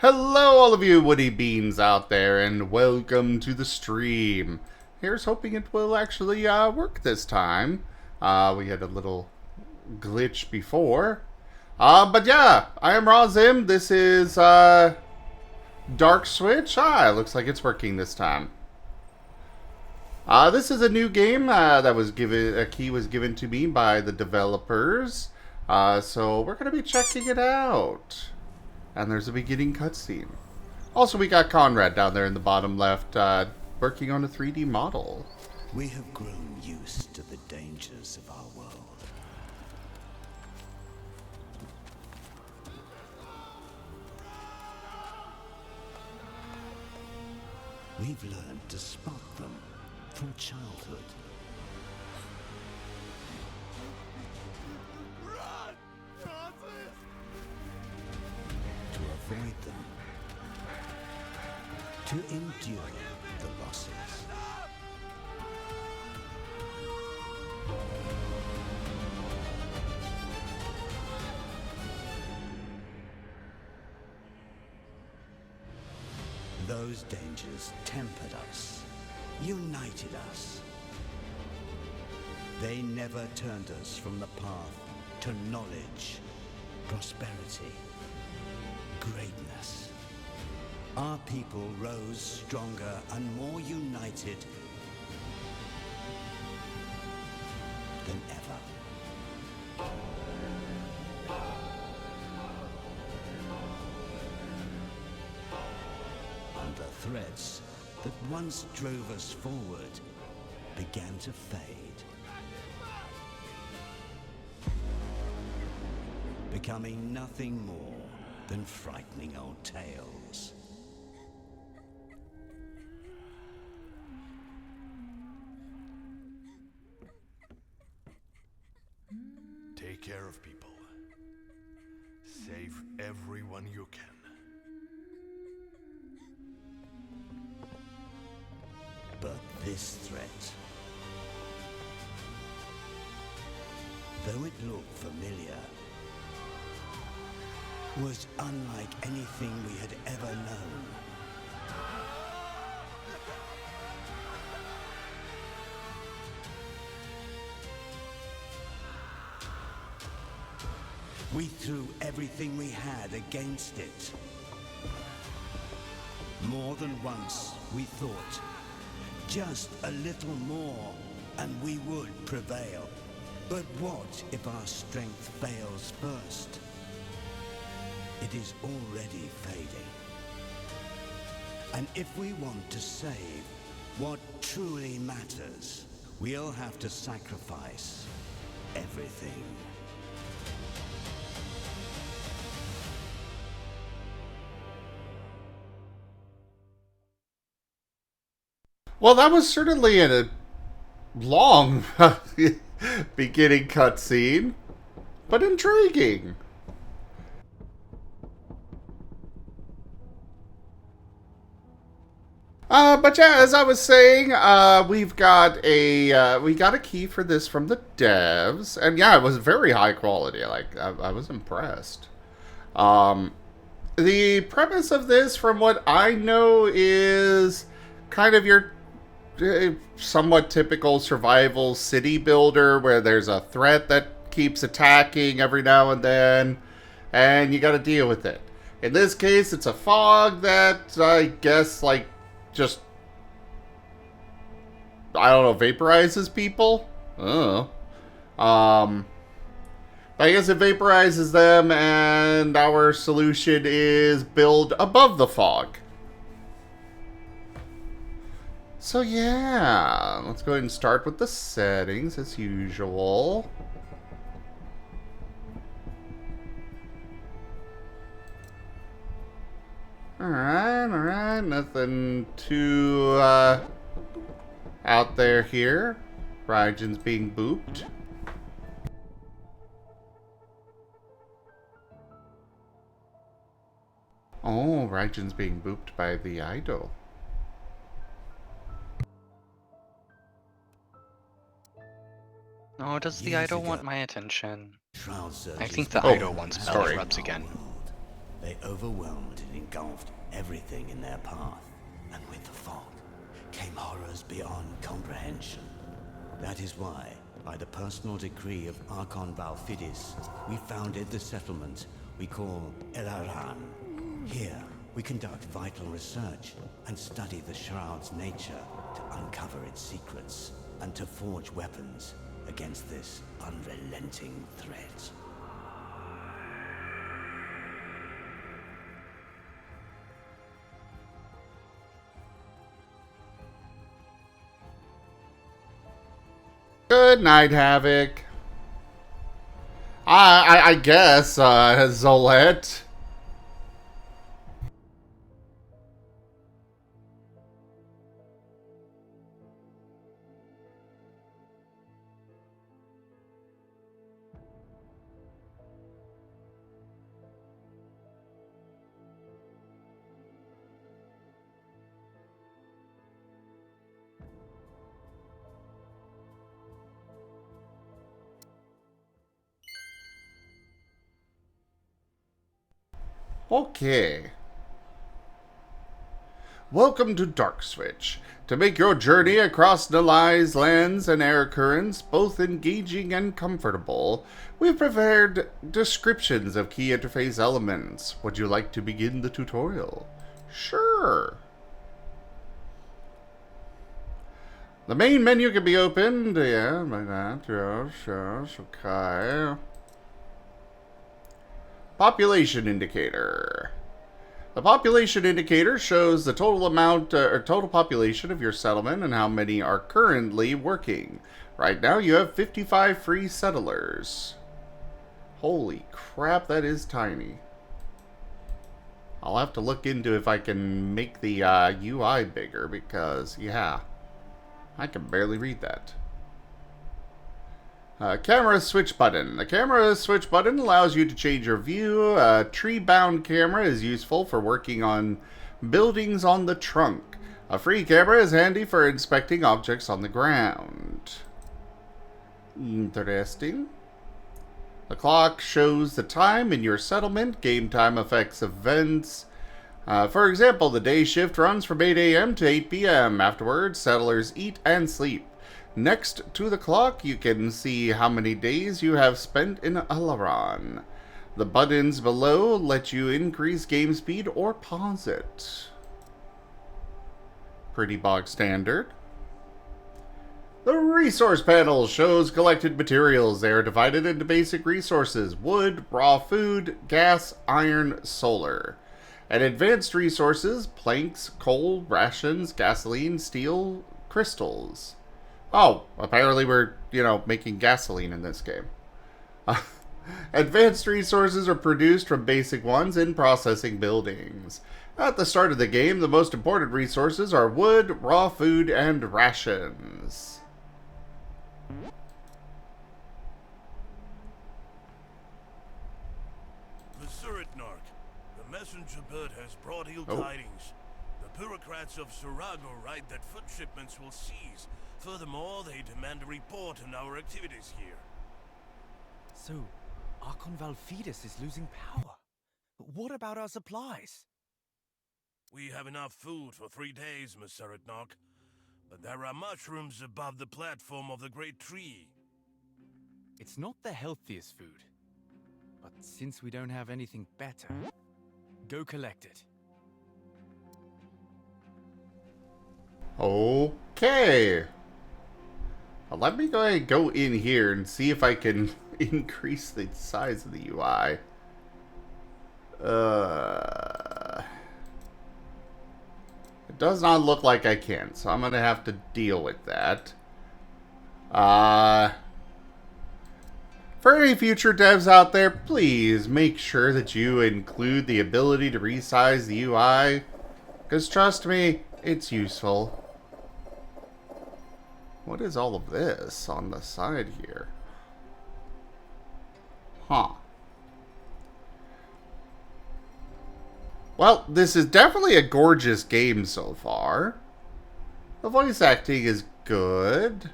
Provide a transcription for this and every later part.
Hello all of you woody beans out there, and welcome to the stream. Here's hoping it will actually work this time. We had a little glitch before. But yeah, I am Razim. This is DarkSwitch. It looks like it's working this time. This is a new game that was given, a key was given to me by the developers. So we're going to be checking it out. And there's a beginning cutscene. Also, we got Conrad down there in the bottom left, working on a 3D model. We have grown used to the dangers of our world. We've learned to spot them from childhood. To avoid them. To endure the losses. Those dangers tempered us, united us. They never turned us from the path to knowledge, prosperity, greatness. Our people rose stronger and more united than ever. And the threats that once drove us forward began to fade. Becoming nothing more than frightening old tales. Take care of people. Save everyone you can. But this threat, though it looked familiar, was unlike anything we had ever known. We threw everything we had against it. More than once, we thought, just a little more, and we would prevail. But what if our strength fails first? It is already fading. And if we want to save what truly matters, we'll have to sacrifice everything. Well, that was certainly a long beginning cutscene, but intriguing. But yeah, as I was saying, we got a key for this from the devs, and yeah, it was very high quality. Like I was impressed. The premise of this, from what I know, is kind of your somewhat typical survival city builder, where there's a threat that keeps attacking every now and then, and you got to deal with it. In this case, it's a fog that I guess just, I don't know, vaporizes people? Oh. I guess it vaporizes them, and our solution is build above the fog. So yeah, let's go ahead and start with the settings as usual. Alright, nothing too out there here. Rygen's being booped. Oh, Rygen's being booped by the idol. Oh, does the Years idol ago, want my attention? Shroud I surges think the began idol wants to belly sorry. rubs our again. world. They overwhelmed and engulfed everything in their path, and with the fog came horrors beyond comprehension. That is why, by the personal decree of Archon Valfidis, we founded the settlement we call Elaran. Here, we conduct vital research and study the Shroud's nature to uncover its secrets and to forge weapons against this unrelenting threat. Good night, Havoc. I guess, Zolette. Okay. Welcome to DarkSwitch. To make your journey across Nalai's lands and air currents both engaging and comfortable, we've prepared descriptions of key interface elements. Would you like to begin the tutorial? Sure. The main menu can be opened. Yeah, like that. Yes, okay. Population indicator. The population indicator shows the total amount or total population of your settlement and how many are currently working. Right now you have 55 free settlers. Holy crap, that is tiny. I'll have to look into if I can make the UI bigger because, yeah, I can barely read that. Camera switch button. The camera switch button allows you to change your view. A tree-bound camera is useful for working on buildings on the trunk. A free camera is handy for inspecting objects on the ground. Interesting. The clock shows the time in your settlement. Game time affects events. For example, the day shift runs from 8 a.m. to 8 p.m. Afterwards, settlers eat and sleep. Next to the clock, you can see how many days you have spent in Elaran. The buttons below let you increase game speed or pause it. Pretty bog standard. The resource panel shows collected materials. They are divided into basic resources: wood, raw food, gas, iron, solar. And advanced resources: planks, coal, rations, gasoline, steel, crystals. Oh, apparently we're, making gasoline in this game. Advanced resources are produced from basic ones in processing buildings. At the start of the game, the most important resources are wood, raw food, and rations. The messenger bird has brought ill tidings. The bureaucrats of Surago write that food shipments will cease. Furthermore, they demand a report on our activities here. So, Archon Valfidis is losing power. What about our supplies? We have enough food for 3 days, Mr. Seretnok. But there are mushrooms above the platform of the great tree. It's not the healthiest food. But since we don't have anything better, go collect it. Okay. Well, let me go ahead and go in here and see if I can increase the size of the UI. It does not look like I can, so I'm going to have to deal with that. For any future devs out there, please make sure that you include the ability to resize the UI. Because trust me, it's useful. What is all of this on the side here? Huh. Well, this is definitely a gorgeous game so far. The voice acting is good.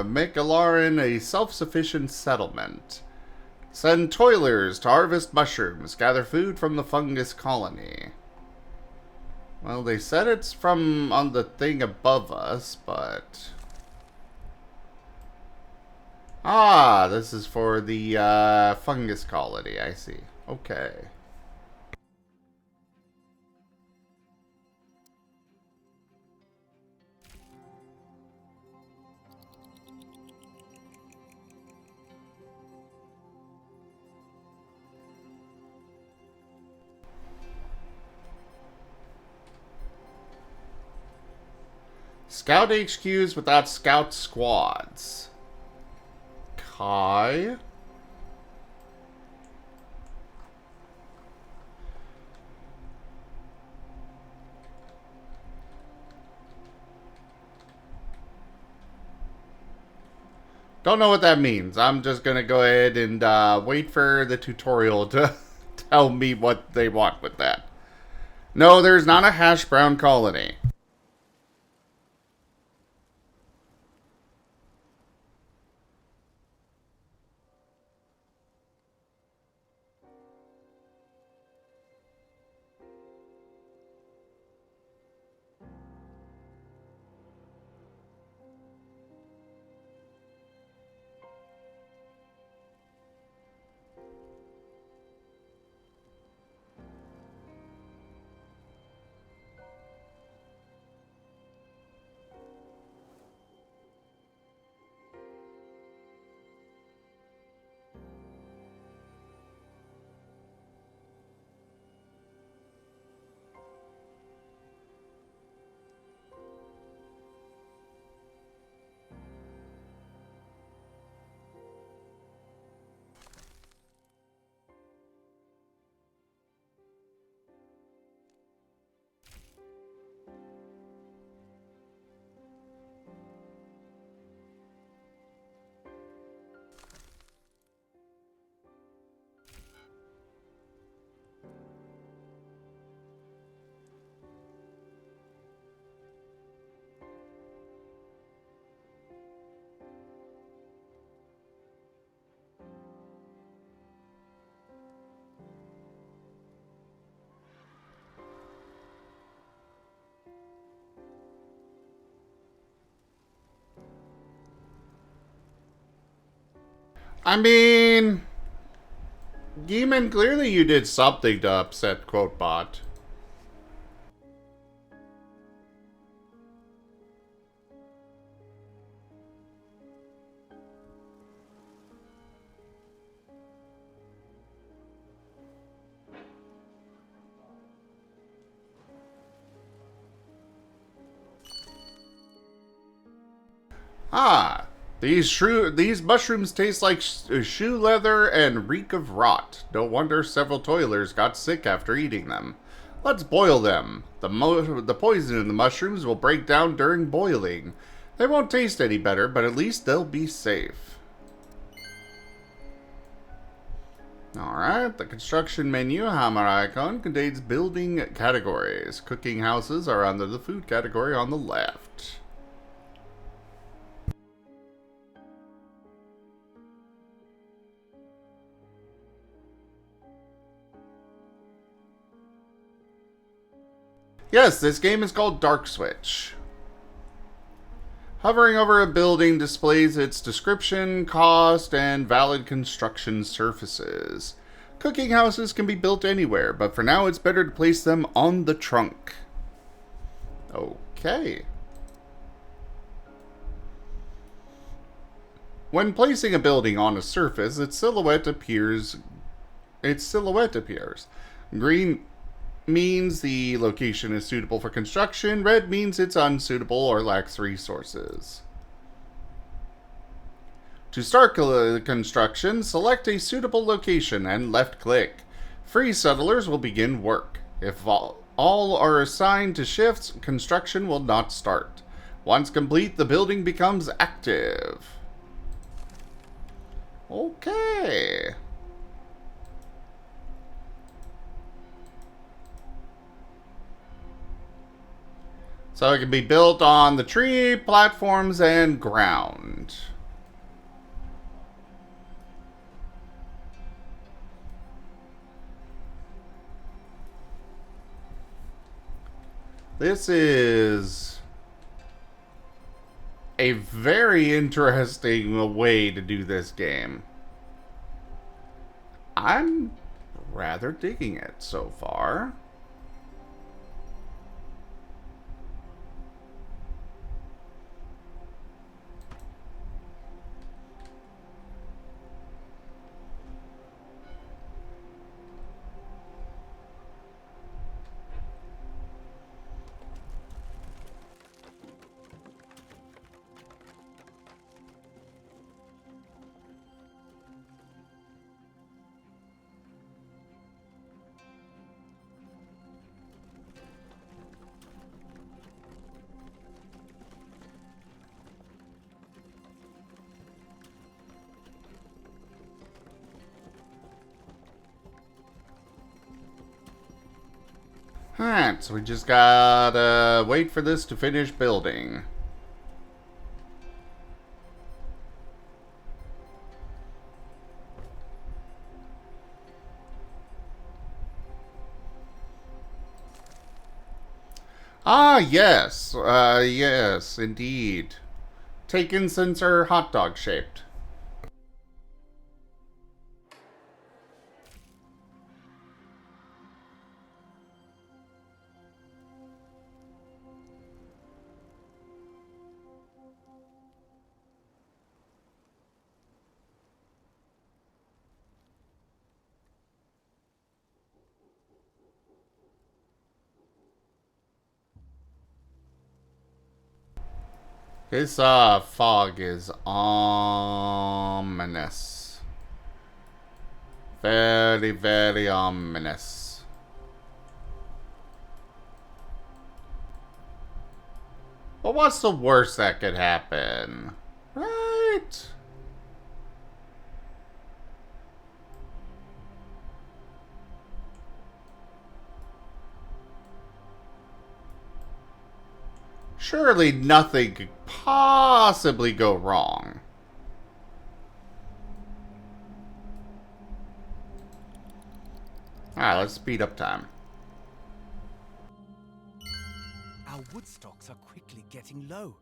make Alarin a self-sufficient settlement. Send toilers to harvest mushrooms. Gather food from the fungus colony. Well, they said it's from on the thing above us, but... Ah, this is for the fungus colony, I see. Okay. Scout HQs without scout squads. Kai? Don't know what that means. I'm just gonna go ahead and wait for the tutorial to tell me what they want with that. No, there's not a hash brown colony. I mean... Geeman, clearly you did something to upset QuoteBot. Ah, these mushrooms taste like shoe leather and reek of rot. No wonder several toilers got sick after eating them. Let's boil them. The poison in the mushrooms will break down during boiling. They won't taste any better, but at least they'll be safe. Alright, the construction menu hammer icon contains building categories. Cooking houses are under the food category on the left. Yes, this game is called DarkSwitch. Hovering over a building displays its description, cost, and valid construction surfaces. Cooking houses can be built anywhere, but for now it's better to place them on the trunk. Okay. When placing a building on a surface, its silhouette appears. Green means the location is suitable for construction. Red means it's unsuitable or lacks resources. To start construction, select a suitable location and left-click. Free settlers will begin work. If all are assigned to shifts, construction will not start. Once complete, the building becomes active. Okay. So it can be built on the tree, platforms, and ground. This is a very interesting way to do this game. I'm rather digging it so far. Alright, so we just gotta wait for this to finish building. Ah, yes. Yes, indeed. Taken since are hot dog shaped. This fog is ominous. Very, very ominous. But what's the worst that could happen? Right? Surely nothing could possibly go wrong. Alright, let's speed up time. Our wood stocks are quickly getting low.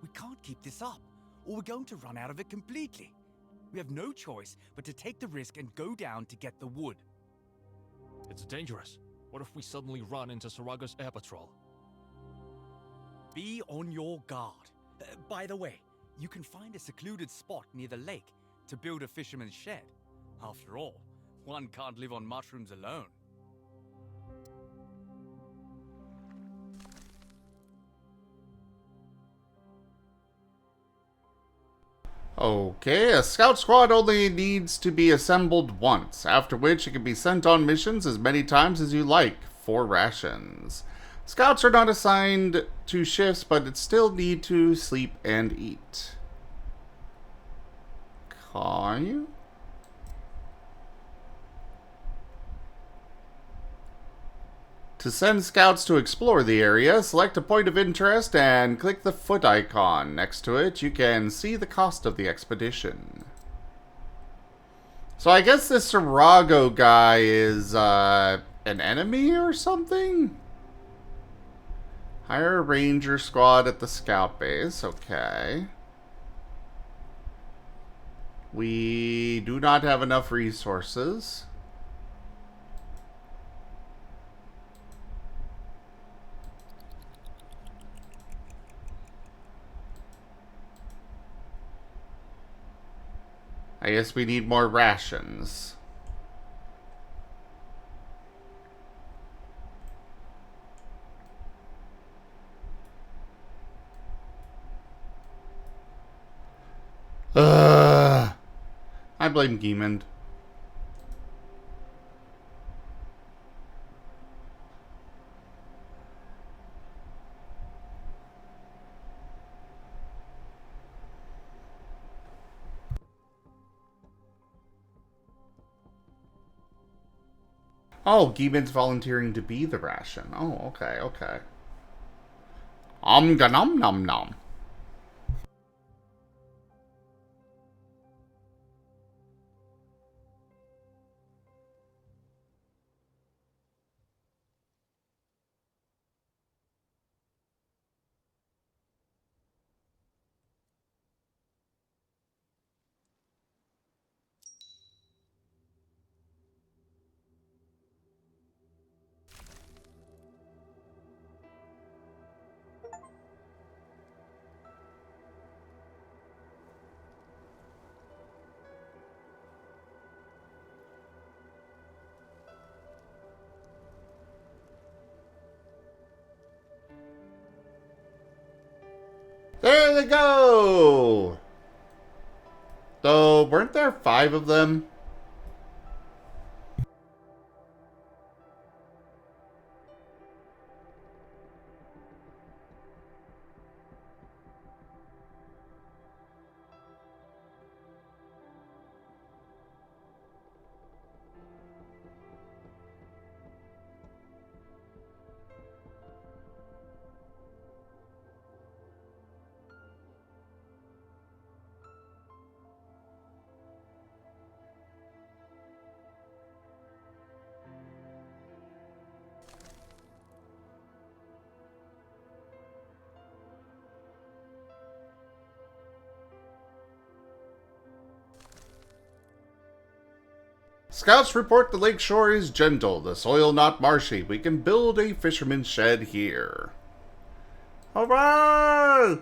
We can't keep this up, or we're going to run out of it completely. We have no choice but to take the risk and go down to get the wood. It's dangerous. What if we suddenly run into Saraga's air patrol? Be on your guard. By the way, you can find a secluded spot near the lake to build a fisherman's shed. After all, one can't live on mushrooms alone. Okay, a scout squad only needs to be assembled once, after which it can be sent on missions as many times as you like, for rations. Scouts are not assigned to shifts, but still need to sleep and eat. Are you? To send scouts to explore the area, select a point of interest and click the foot icon. Next to it, you can see the cost of the expedition. So I guess this Sarago guy is an enemy or something? Hire a ranger squad at the scout base. Okay. We do not have enough resources. I guess we need more rations. I blame Giemond. Oh, Giemond's volunteering to be the ration. Oh, okay, okay. nom nom nom. There they go! Though, weren't there 5 of them? Scouts report the lake shore is gentle, the soil not marshy. We can build a fisherman's shed here. Hooray!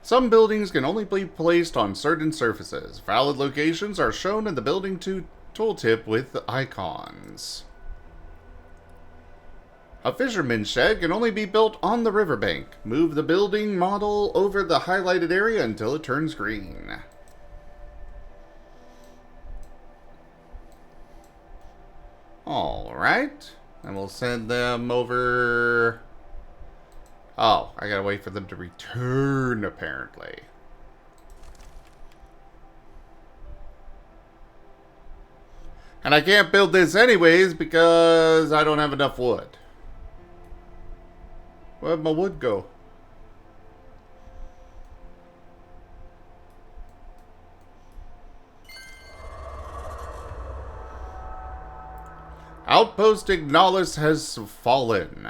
Some buildings can only be placed on certain surfaces. Valid locations are shown in the building tooltip with icons. A fisherman's shed can only be built on the riverbank. Move the building model over the highlighted area until it turns green. Alright. And we'll send them over... Oh, I gotta wait for them to return, apparently. And I can't build this anyways because I don't have enough wood. Where'd my wood go? Outpost Ignalis has fallen.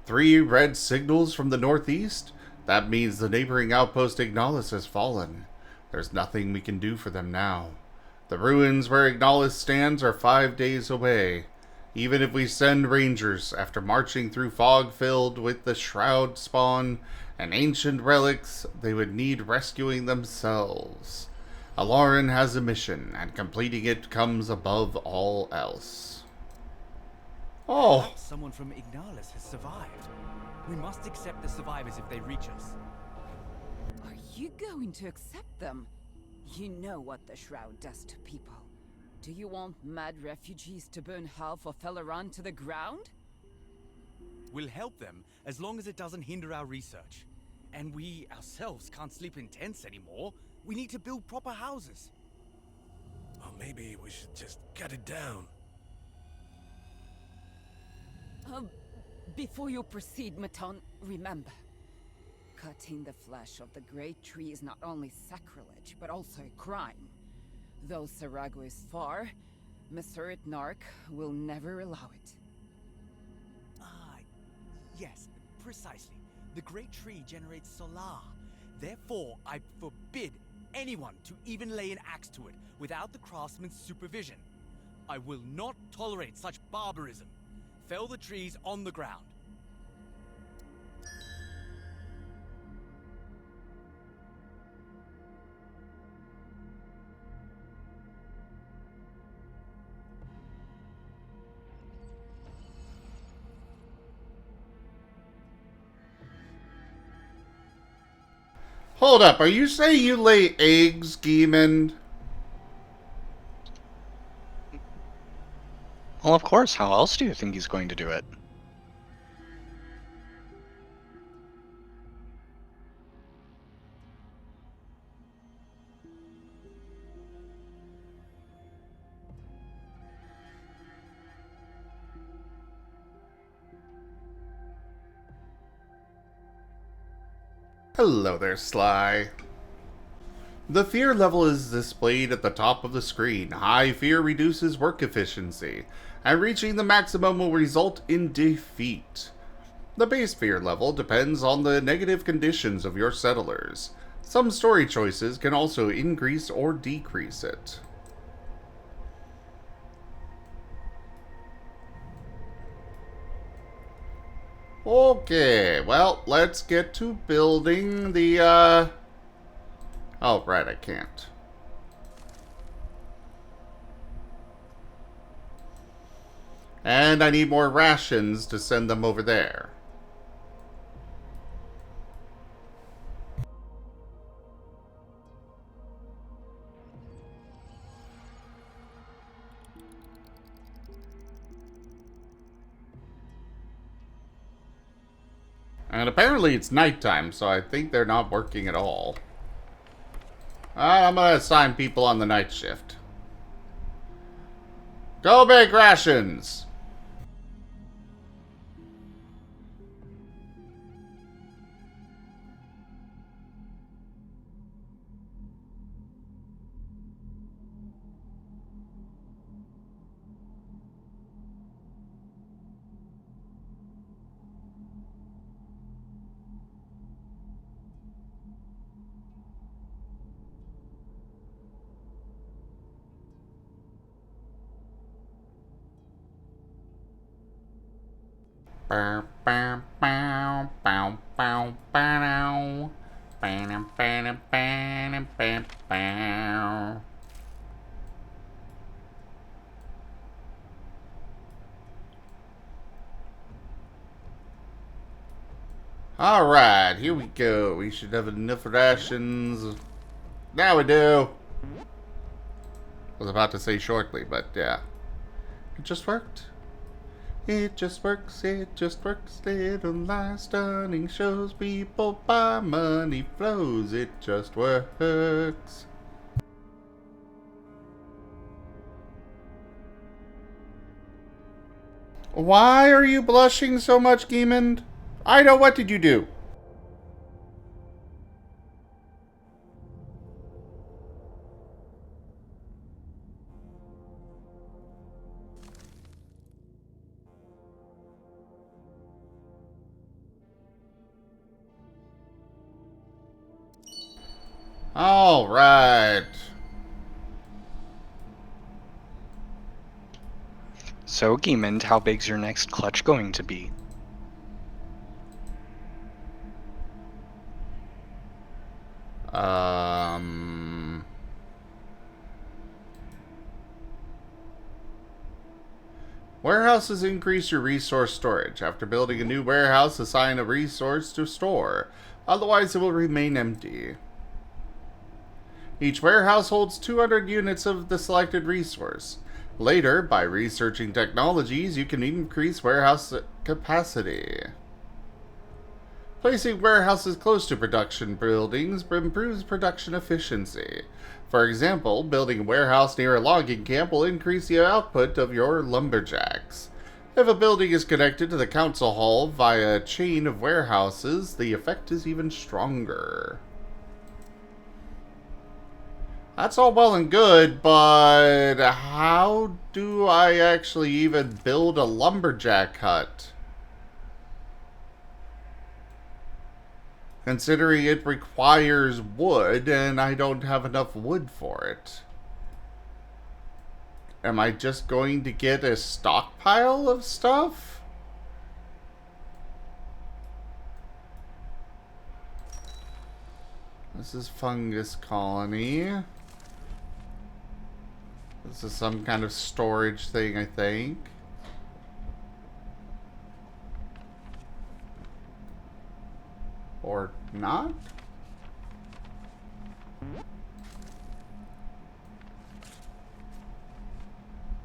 3 red signals from the northeast? That means the neighboring outpost Ignalis has fallen. There's nothing we can do for them now. The ruins where Ignalis stands are 5 days away. Even if we send rangers, after marching through fog filled with the shroud spawn and ancient relics, they would need rescuing themselves. Alarin has a mission, and completing it comes above all else. Oh. Perhaps someone from Ignalis has survived. We must accept the survivors if they reach us. Are you going to accept them? You know what the Shroud does to people. Do you want mad refugees to burn half of Felaran to the ground? We'll help them as long as it doesn't hinder our research. And we ourselves can't sleep in tents anymore. We need to build proper houses. Or maybe we should just cut it down. Before you proceed, Marten, remember, cutting the flesh of the great tree is not only sacrilege, but also a crime. Though Sarago is far, Meseret Nark will never allow it. Yes, precisely. The great tree generates solar. Therefore, I forbid anyone to even lay an axe to it without the craftsman's supervision. I will not tolerate such barbarism. Fell the trees on the ground. Hold up, are you saying you lay eggs, Geemond? Well, of course. How else do you think he's going to do it? Hello there, Sly. The fear level is displayed at the top of the screen. High fear reduces work efficiency, and reaching the maximum will result in defeat. The base fear level depends on the negative conditions of your settlers. Some story choices can also increase or decrease it. Okay, well, let's get to building the, Oh, right, I can't. And I need more rations to send them over there. And apparently it's nighttime, so I think they're not working at all. I'm gonna assign people on the night shift. Go make rations! Bow, bow, bow, bow, bow, bow. Bam, bam, bam, bam, bam. Alright, here we go. We should have enough rations. Now we do. I was about to say shortly, but yeah. It just worked. It just works, it just works. Little lies, stunning shows people buy, money flows. It just works. Why are you blushing so much, Geemond? Ida, what did you do? All right. So, Geemond, how big's your next clutch going to be? Warehouses increase your resource storage. After building a new warehouse, assign a resource to store. Otherwise, it will remain empty. Each warehouse holds 200 units of the selected resource. Later, by researching technologies, you can increase warehouse capacity. Placing warehouses close to production buildings improves production efficiency. For example, building a warehouse near a logging camp will increase the output of your lumberjacks. If a building is connected to the council hall via a chain of warehouses, the effect is even stronger. That's all well and good, but how do I actually even build a lumberjack hut? Considering it requires wood, and I don't have enough wood for it. Am I just going to get a stockpile of stuff? This is fungus colony. This is some kind of storage thing, I think. Or not?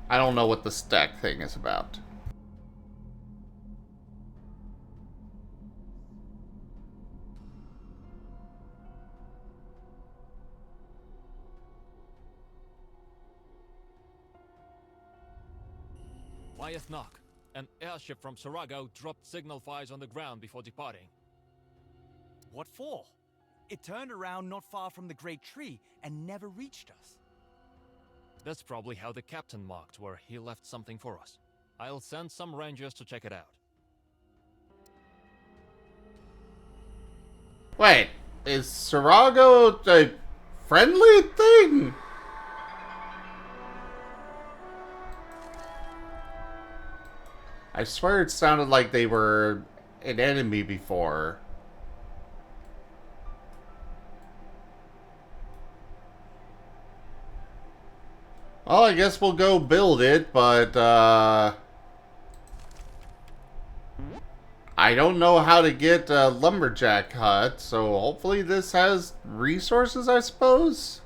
I don't know what the stack thing is about. Knock. An airship from Sarago dropped signal fires on the ground before departing. What for? It turned around not far from the Great Tree and never reached us. That's probably how the captain marked where he left something for us. I'll send some rangers to check it out. Wait, is Sarago a friendly thing? I swear it sounded like they were an enemy before. Well, I guess we'll go build it, but, I don't know how to get a lumberjack hut, so hopefully this has resources, I suppose?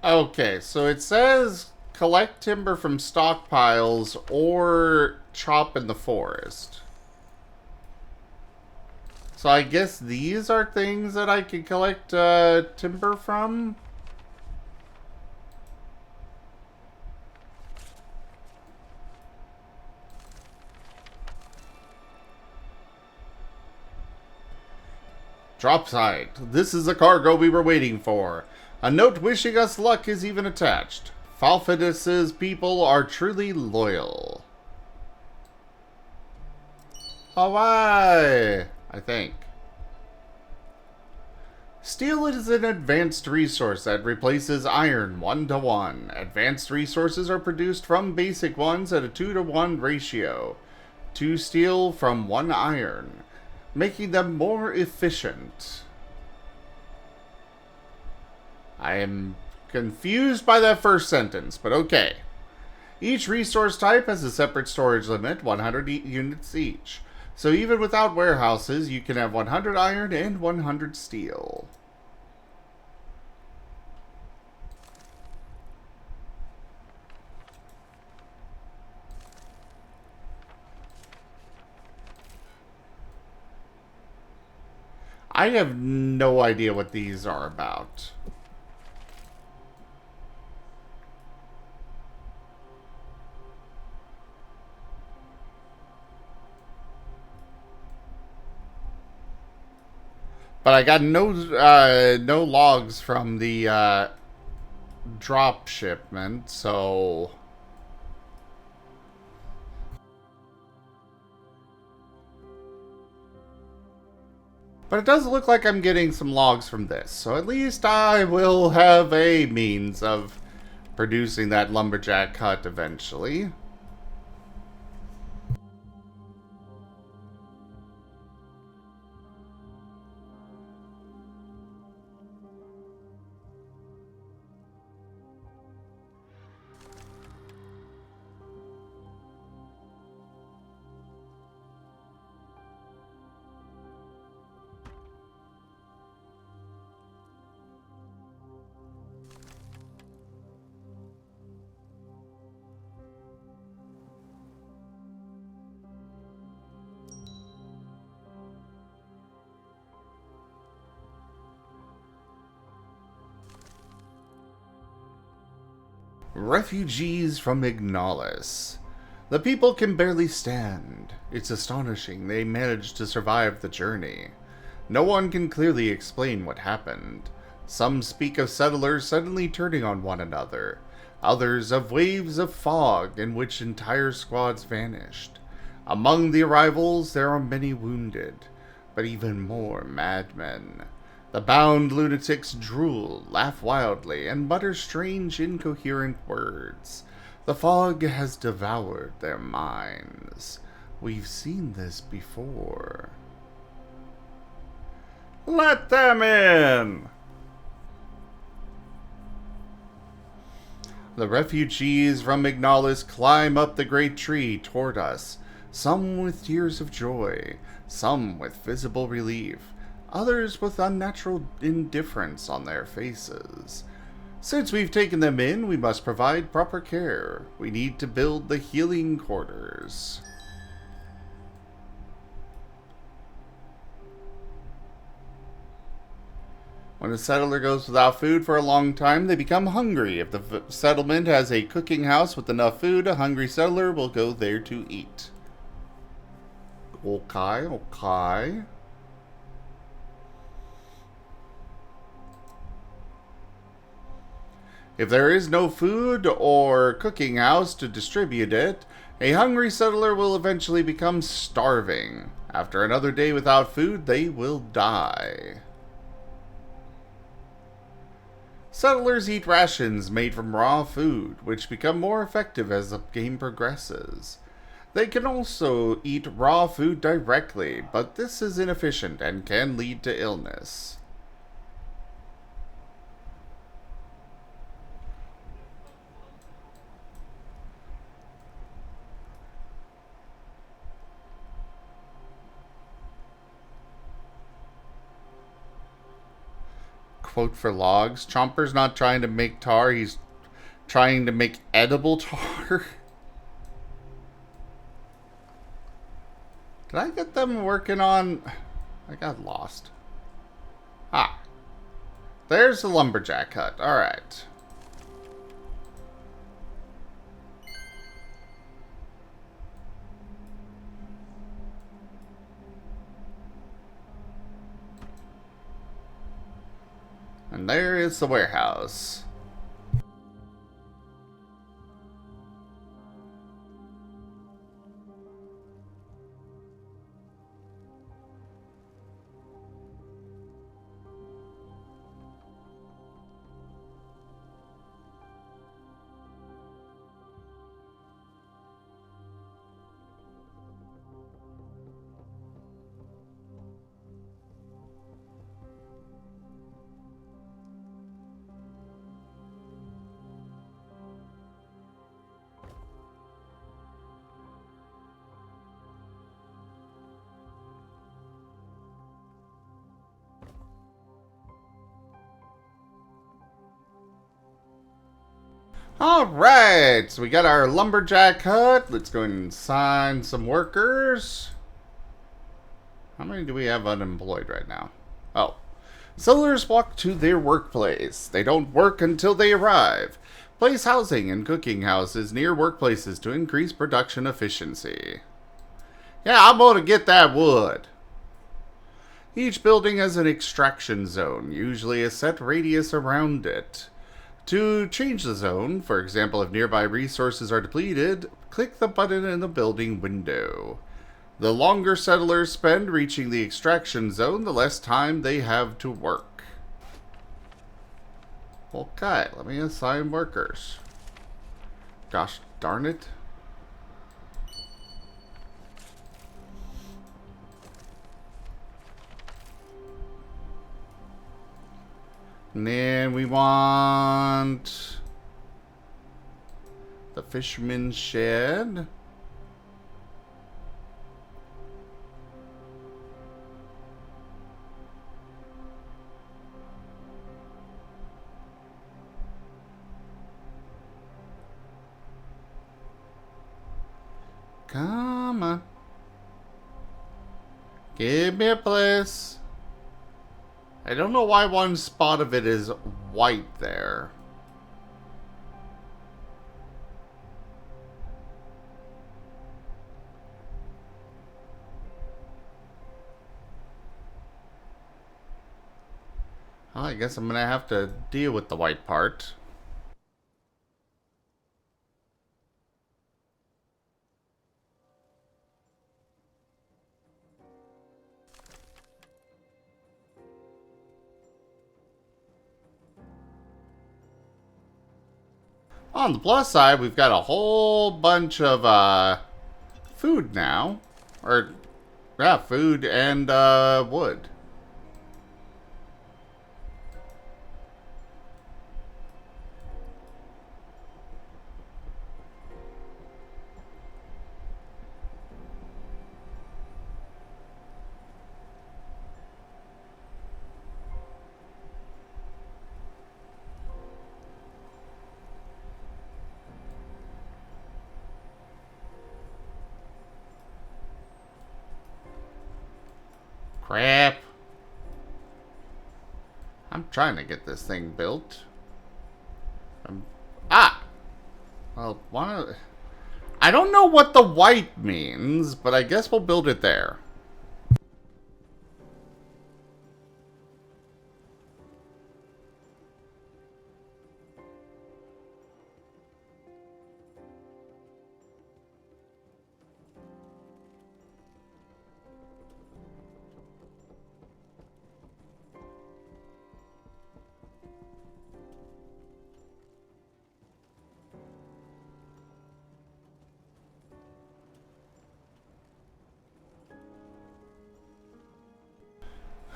Okay, so it says collect timber from stockpiles or chop in the forest. So I guess these are things that I can collect timber from? Drop site. This is the cargo we were waiting for. A note wishing us luck is even attached. Falfidus's people are truly loyal. Hawaii, I think. Steel is an advanced resource that replaces iron 1-to-1. Advanced resources are produced from basic ones at a 2-to-1 ratio. 2 steel from 1 iron, making them more efficient. I am confused by that first sentence, but okay. Each resource type has a separate storage limit, 100 units each. So even without warehouses, you can have 100 iron and 100 steel. I have no idea what these are about. But I got no logs from the drop shipment, so but it does look like I'm getting some logs from this, so at least I will have a means of producing that lumberjack hut eventually. Refugees from Ignalis. The people can barely stand. It's astonishing they managed to survive the journey. No one can clearly explain what happened. Some speak of settlers suddenly turning on one another. Others of waves of fog in which entire squads vanished. Among the arrivals there are many wounded, but even more madmen. The bound lunatics drool, laugh wildly, and mutter strange, incoherent words. The fog has devoured their minds. We've seen this before. Let them in! The refugees from Ignalis climb up the great tree toward us, some with tears of joy, some with visible relief, others with unnatural indifference on their faces. Since we've taken them in, we must provide proper care. We need to build the healing quarters. When a settler goes without food for a long time, they become hungry. If the settlement has a cooking house with enough food, a hungry settler will go there to eat. Okay. If there is no food or cooking house to distribute it, a hungry settler will eventually become starving. After another day without food, they will die. Settlers eat rations made from raw food, which become more effective as the game progresses. They can also eat raw food directly, but this is inefficient and can lead to illness. Quote for logs. Chomper's not trying to make tar, he's trying to make edible tar. Did I get them working on... I got lost. Ah. There's the lumberjack hut. Alright. And there is the warehouse. Alright, so we got our lumberjack hut. Let's go and sign some workers. How many do we have unemployed right now? Oh. Settlers walk to their workplace. They don't work until they arrive. Place housing and cooking houses near workplaces to increase production efficiency. Yeah, I'm gonna get that wood. Each building has an extraction zone, usually a set radius around it. To change the zone, for example, if nearby resources are depleted, click the button in the building window. The longer settlers spend reaching the extraction zone, the less time they have to work. Okay, let me assign workers. Gosh darn it. And then we want the fisherman's shed. Come on. Give me a place. I don't know why one spot of it is white there. Well, I guess I'm gonna have to deal with the white part. On the plus side, we've got a whole bunch of food now. Or, yeah, food and wood. Crap. I'm trying to get this thing built. Well, I don't know what the white means, but I guess we'll build it there.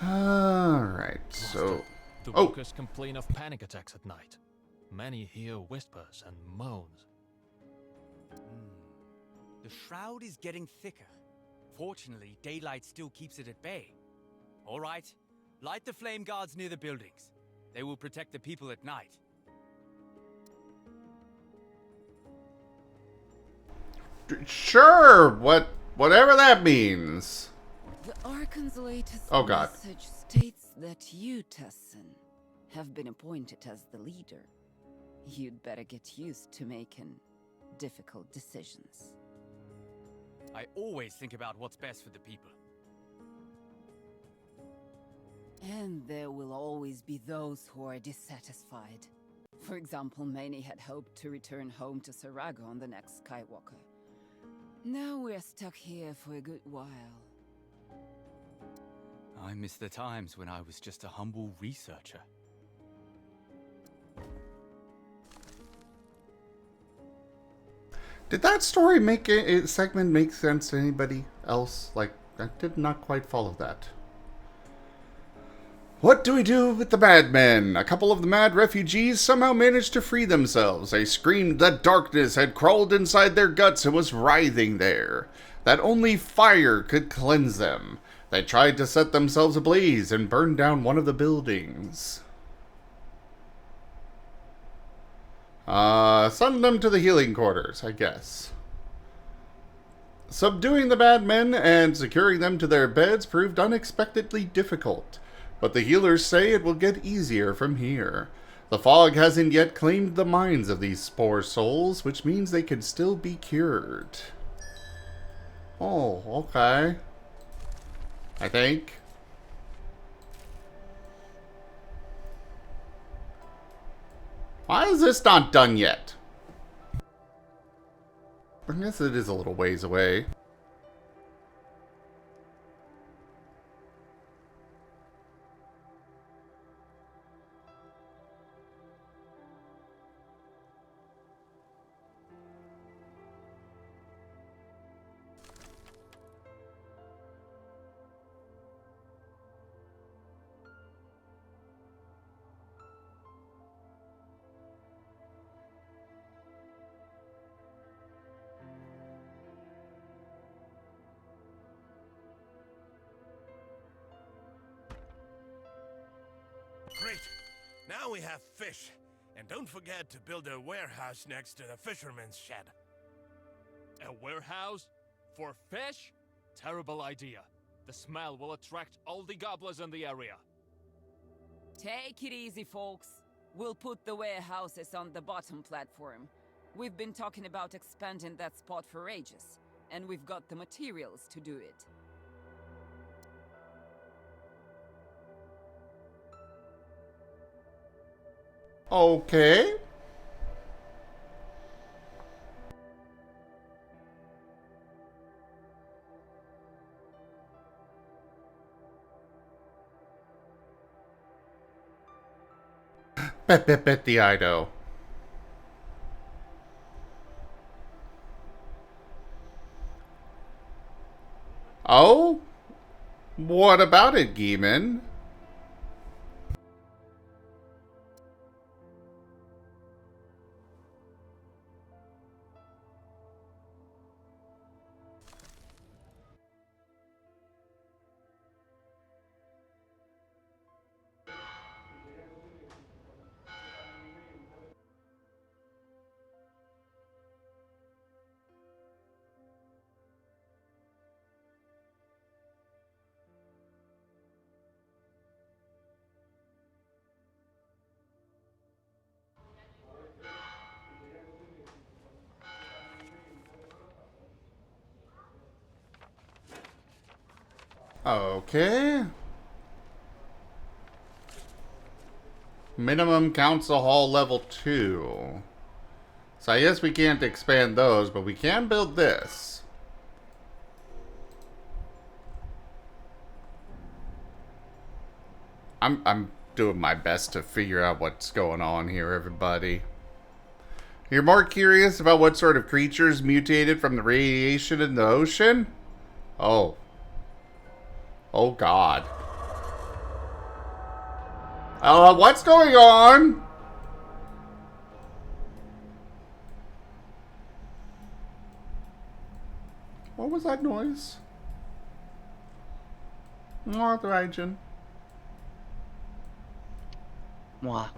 Alright, so... The Oh! workers complain of panic attacks at night. Many hear whispers and moans. The shroud is getting thicker. Fortunately, daylight still keeps it at bay. All right, light the flame guards near the buildings. They will protect the people at night. Sure! Whatever that means. The Archon's latest Oh, God. message states that you, Tessin, have been appointed as the leader. You'd better get used to making difficult decisions. I always think about what's best for the people. And there will always be those who are dissatisfied. For example, many had hoped to return home to Sarago on the next Skywalker. Now we're stuck here for a good while. I miss the times when I was just a humble researcher. Did that segment make sense to anybody else? Like, I did not quite follow that. What do we do with the madmen? A couple of the mad refugees somehow managed to free themselves. They screamed that darkness had crawled inside their guts and was writhing there, that only fire could cleanse them. They tried to set themselves ablaze and burn down one of the buildings. Send them to the healing quarters, I guess. Subduing the bad men and securing them to their beds proved unexpectedly difficult, but the healers say it will get easier from here. The fog hasn't yet claimed the minds of these poor souls, which means they can still be cured. Oh, okay. I think. Why is this not done yet? I guess it is a little ways away. Great. Now we have fish. And don't forget to build a warehouse next to the fisherman's shed. A warehouse? For fish? Terrible idea. The smell will attract all the gobblers in the area. Take it easy, folks. We'll put the warehouses on the bottom platform. We've been talking about expanding that spot for ages, and we've got the materials to do it. Okay. Bet the Ido. Oh? What about it, Geeman? Okay. Minimum council hall level 2. So I guess we can't expand those, but we can build this. I'm doing my best to figure out what's going on here, everybody. You're more curious about what sort of creatures mutated from the radiation in the ocean? Oh. Oh, God. What's going on? What was that noise? More the region. Mwah.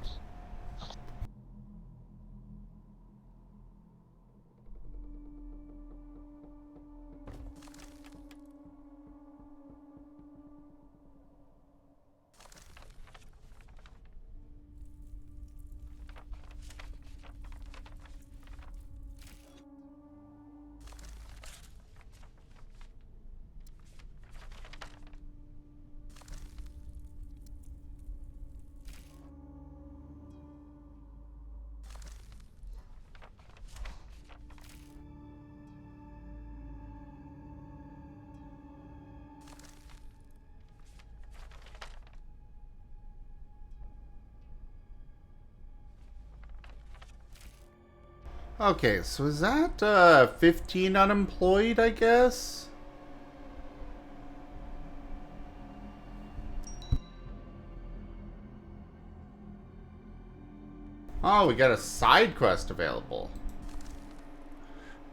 Okay, so is that 15 unemployed, I guess? Oh, we got a side quest available.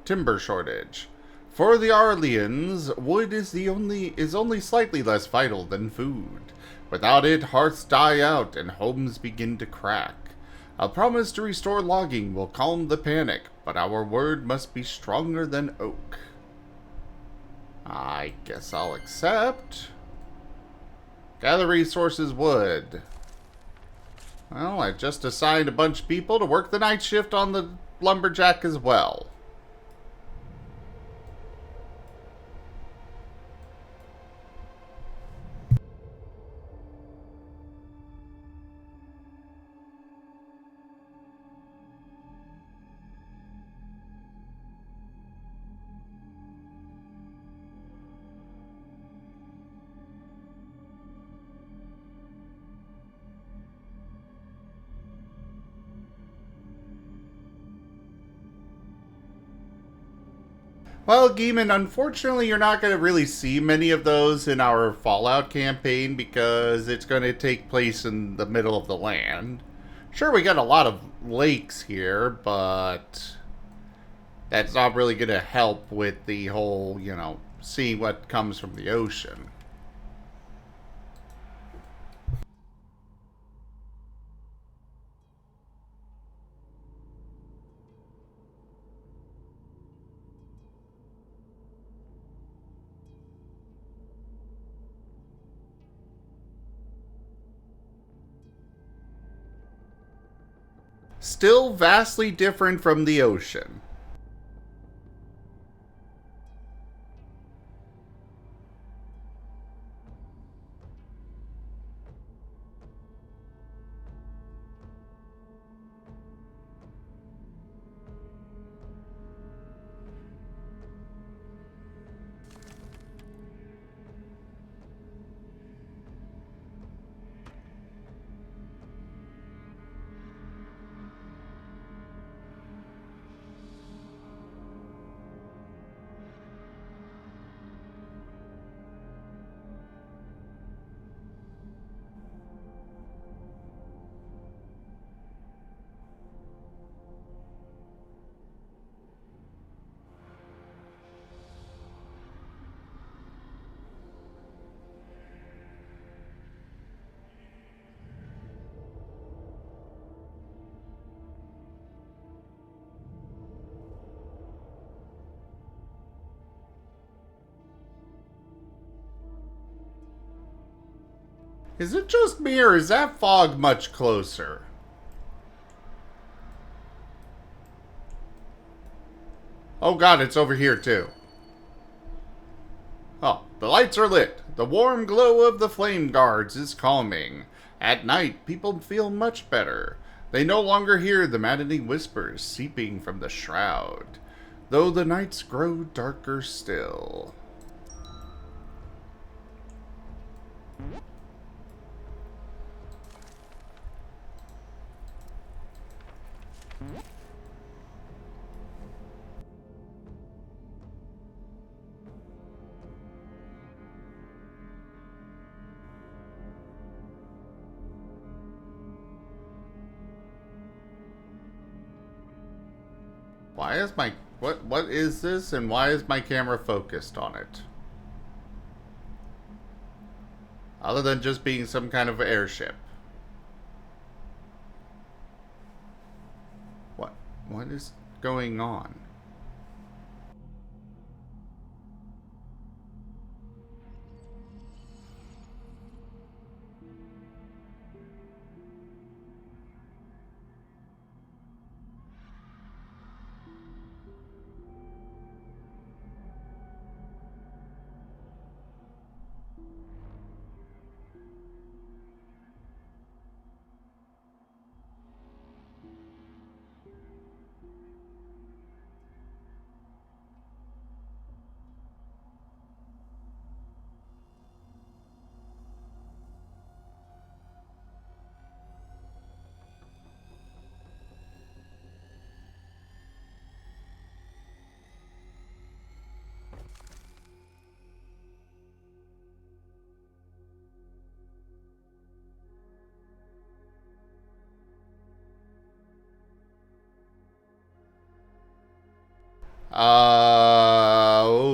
Timber shortage. For the Arleans, wood is only slightly less vital than food. Without it, hearths die out and homes begin to crack. A promise to restore logging will calm the panic, but our word must be stronger than oak. I guess I'll accept. Gather resources wood. Well, I just assigned a bunch of people to work the night shift on the lumberjack as well. Well, Geeman, unfortunately you're not going to really see many of those in our Fallout campaign because it's going to take place in the middle of the land. Sure, we got a lot of lakes here, but that's not really going to help with the whole, seeing what comes from the ocean. Still vastly different from the ocean. Is it just me, or is that fog much closer? Oh god, it's over here too. Oh, the lights are lit. The warm glow of the flame guards is calming. At night, people feel much better. They no longer hear the maddening whispers seeping from the shroud, though the nights grow darker still. Why is my... What is this, and why is my camera focused on it? Other than just being some kind of airship. What is going on?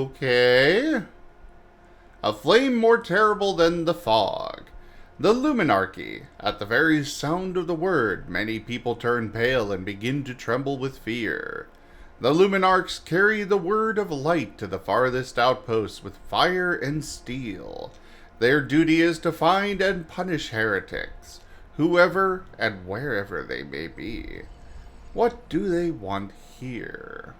Okay. A flame more terrible than the fog. The Luminarchy. At the very sound of the word, many people turn pale and begin to tremble with fear. The Luminarchs carry the word of light to the farthest outposts with fire and steel. Their duty is to find and punish heretics, whoever and wherever they may be. What do they want here?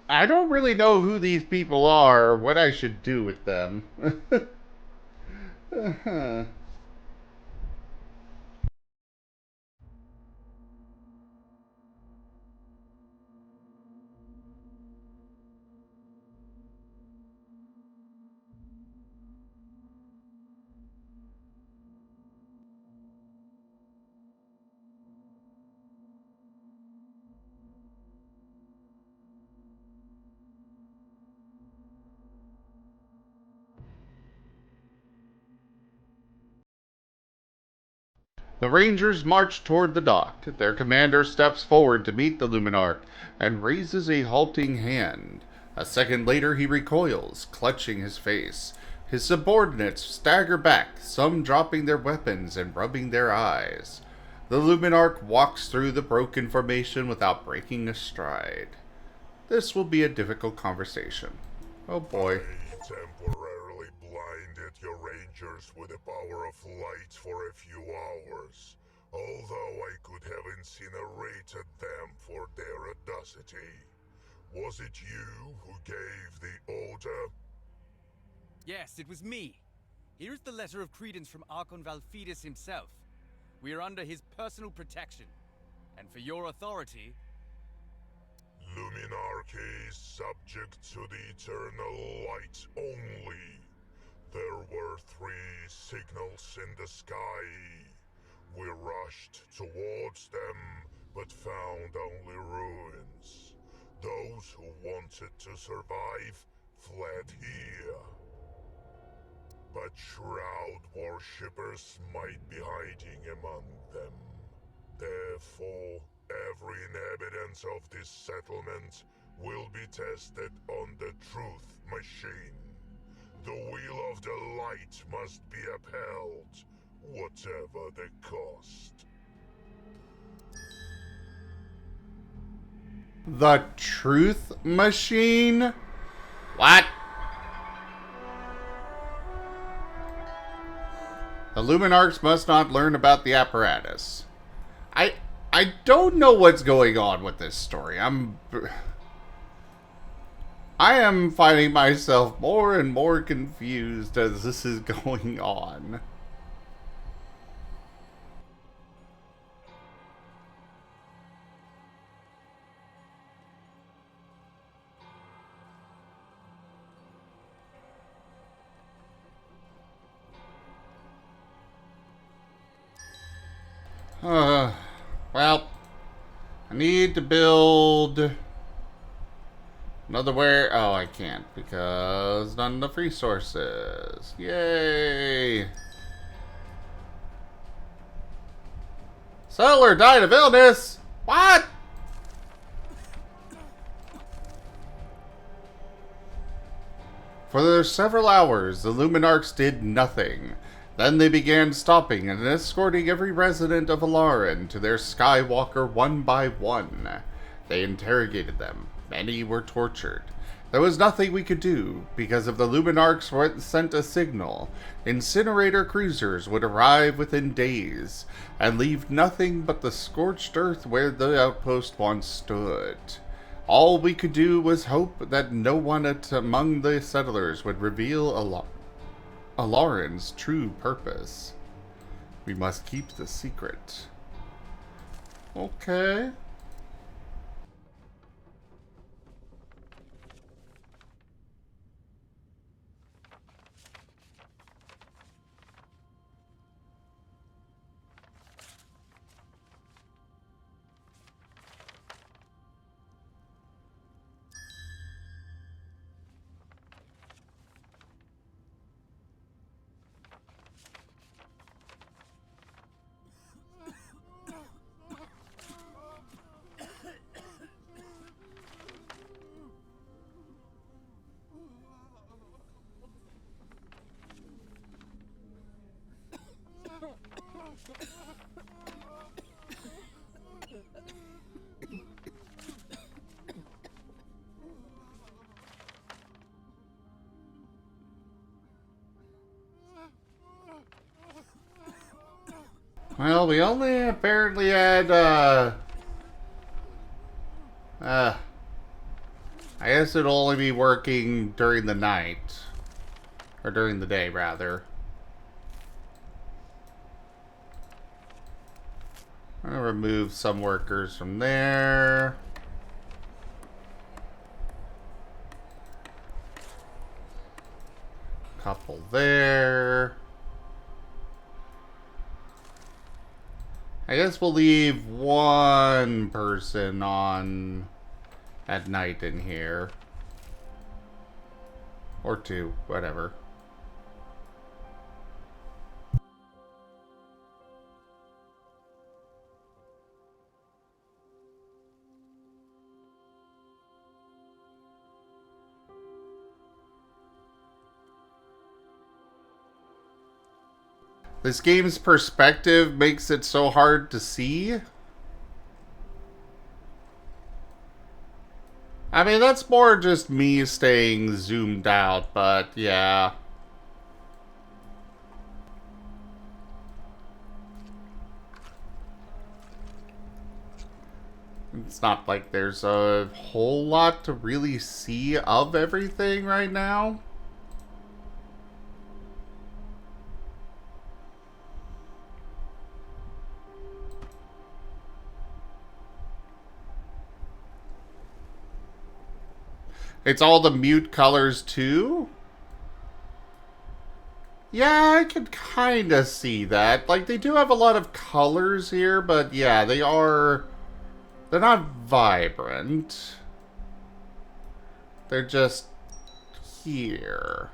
I don't really know who these people are or what I should do with them. The Rangers march toward the dock. Their commander steps forward to meet the Luminarch and raises a halting hand. A second later, he recoils, clutching his face. His subordinates stagger back, some dropping their weapons and rubbing their eyes. The Luminarch walks through the broken formation without breaking a stride. This will be a difficult conversation. Oh boy. I temporarily blinded your rangers with the power of light for a few hours, although I could have incinerated them for their audacity. Was it you who gave the order? Yes, it was me. Here's the letter of credence from Archon Valfidus himself. We are under his personal protection. And for your authority... Luminarchy is subject to the eternal light only. There were 3 signals in the sky. We rushed towards them, but found only ruins. Those who wanted to survive fled here. By but shroud worshippers might be hiding among them. Therefore, every inhabitant of this settlement will be tested on the truth machine. The wheel of the light must be upheld, whatever the cost. The truth machine? What? The Luminarchs must not learn about the apparatus. I don't know what's going on with this story. I am finding myself more and more confused as this is going on. Well, I need to build another oh, I can't because not enough resources. Yay! Settler died of illness. What? For several hours, the Luminarchs did nothing. Then they began stopping and escorting every resident of Alarin to their Skywalker one by one. They interrogated them. Many were tortured. There was nothing we could do, because if the Luminarchs sent a signal, incinerator cruisers would arrive within days, and leave nothing but the scorched earth where the outpost once stood. All we could do was hope that no one among the settlers would reveal Alarin's true purpose. We must keep the secret. Okay. Well, we only apparently had, I guess it'll only be working during the night. Or during the day, rather. I'm gonna remove some workers from there. Couple there. I guess we'll leave one person on at night in here. Or two, whatever. This game's perspective makes it so hard to see. I mean, that's more just me staying zoomed out, but yeah. It's not like there's a whole lot to really see of everything right now. It's all the mute colors too? Yeah, I could kind of see that. Like, they do have a lot of colors here, but yeah, they're not vibrant. They're just here.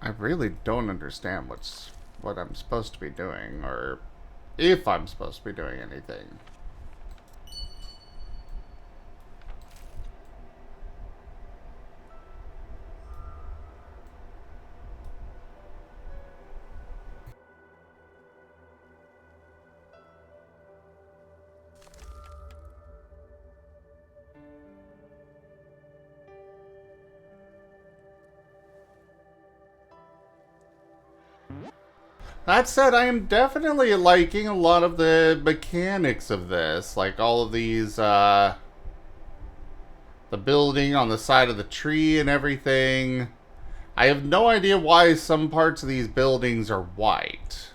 I really don't understand what I'm supposed to be doing, or if I'm supposed to be doing anything. That said, I am definitely liking a lot of the mechanics of this. Like all of these, the building on the side of the tree and everything. I have no idea why some parts of these buildings are white.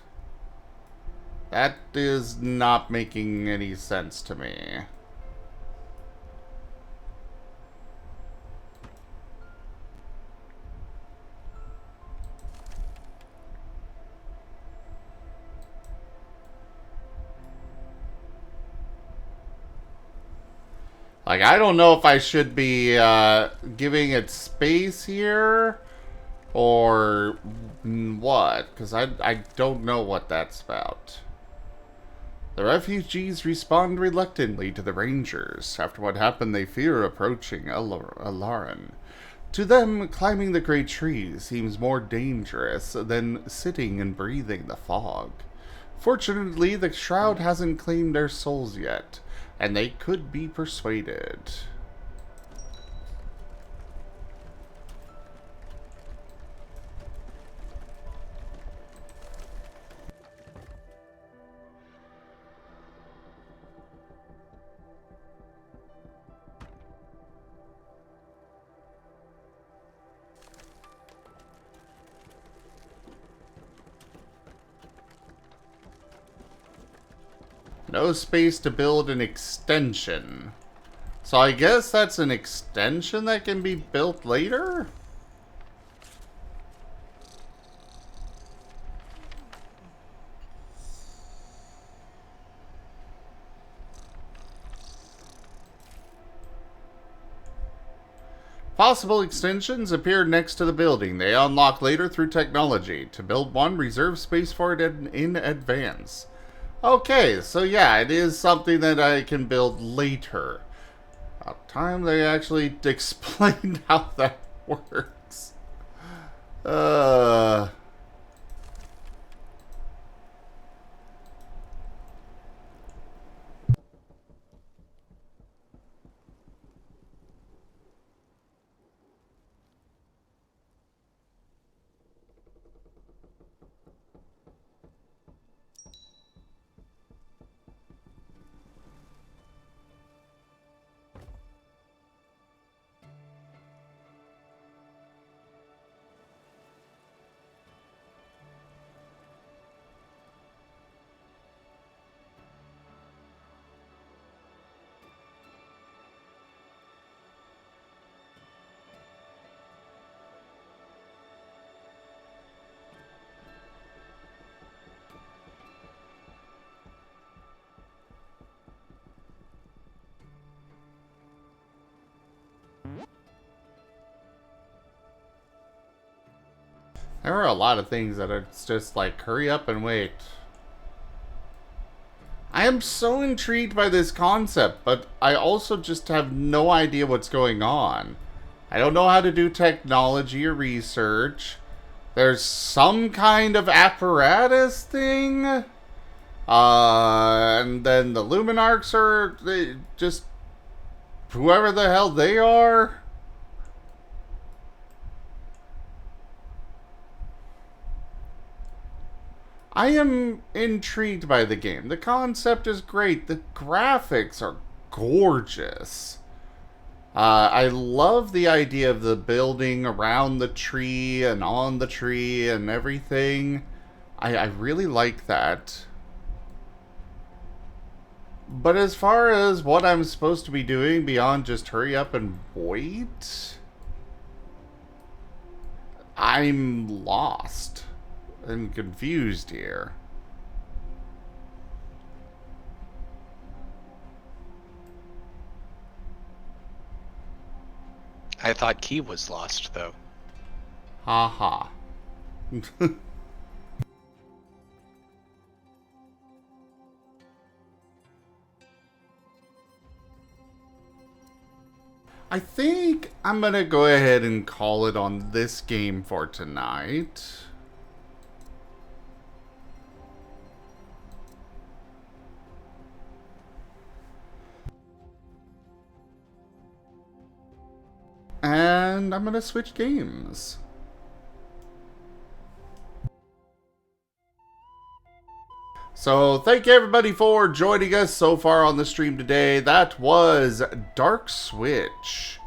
That is not making any sense to me. Like, I don't know if I should be giving it space here or what, because I don't know what that's about. The refugees respond reluctantly to the Rangers. After what happened, they fear approaching Alaran. To them, climbing the great trees seems more dangerous than sitting and breathing the fog. Fortunately, the Shroud hasn't claimed their souls yet, and they could be persuaded. No space to build an extension. So I guess that's an extension that can be built later? Possible extensions appear next to the building. They unlock later through technology. To build one, reserve space for it in advance. Okay, so yeah, it is something that I can build later. About time they actually explained how that works. There are a lot of things that it's just like, hurry up and wait. I am so intrigued by this concept, but I also just have no idea what's going on. I don't know how to do technology or research. There's some kind of apparatus thing. And then the Luminarchs are just whoever the hell they are. I am intrigued by the game. The concept is great. The graphics are gorgeous. I love the idea of the building around the tree and on the tree and everything. I really like that. But as far as what I'm supposed to be doing beyond just hurry up and wait, I'm lost and confused here. I thought Key was lost, though. Haha. I think I'm gonna go ahead and call it on this game for tonight. And I'm gonna switch games. So thank you everybody for joining us so far on the stream today. That was DarkSwitch.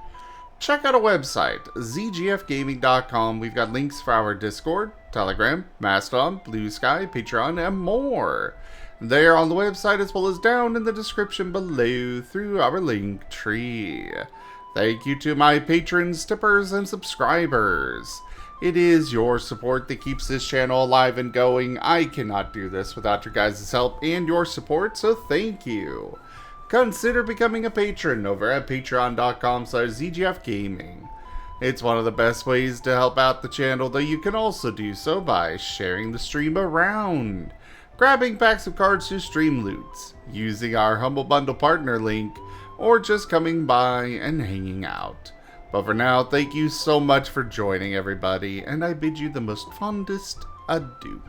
Check out our website, zgfgaming.com. We've got links for our Discord, Telegram, Mastodon, Blue Sky, Patreon, and more. They are on the website as well as down in the description below through our link tree. Thank you to my patrons, tippers, and subscribers. It is your support that keeps this channel alive and going. I cannot do this without your guys' help and your support, so thank you. Consider becoming a patron over at patreon.com/zgfgaming. It's one of the best ways to help out the channel, though you can also do so by sharing the stream around, grabbing packs of cards to stream loots, using our Humble Bundle partner link, or just coming by and hanging out. But for now, thank you so much for joining everybody, and I bid you the most fondest adieu.